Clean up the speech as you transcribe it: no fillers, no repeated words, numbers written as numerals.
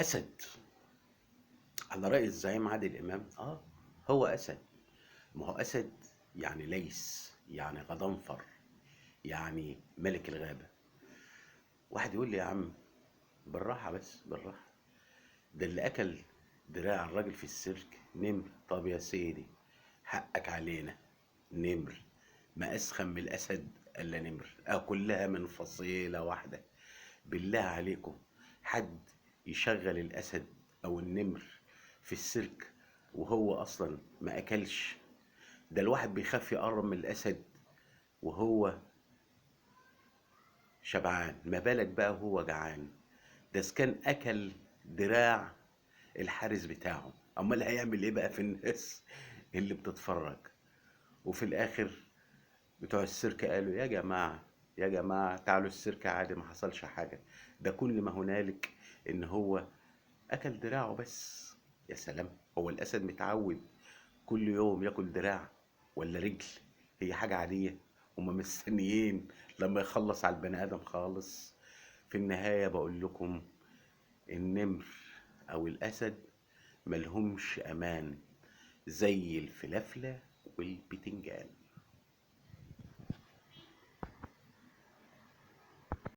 أسد على رأي الزعيم عادل إمام. هو أسد. ما هو أسد يعني ليس، يعني غضنفر، يعني ملك الغابة. واحد يقول لي يا عم بالراحة، بس بالراحة، ده اللي أكل دراع الراجل في السيرك نمر. طب يا سيدي حقك علينا، نمر. ما أسخن من الأسد إلا نمر، كلها من فصيلة واحدة. بالله عليكم، حد يشغل الأسد أو النمر في السيرك وهو أصلا ما أكلش؟ ده الواحد بيخاف يقرب من الأسد وهو شبعان، ما بالك بقى وهو جعان؟ ده إذا كان أكل دراع الحارس بتاعه، أمال هيعمل إيه بقى في الناس اللي بتتفرج؟ وفي الآخر بتوع السيرك قالوا يا جماعة، يا جماعة تعالوا السيرك عادي، ما حصلش حاجة. ده كل ما هنالك إن هو أكل دراعه بس. يا سلام، هو الأسد متعود كل يوم ياكل دراع ولا رجل؟ هي حاجة عادية؟ هما مستنيين لما يخلص على البني آدم خالص. في النهاية بقول لكم، النمر أو الأسد ملهمش أمان، زي الفلافلة والبتنجان.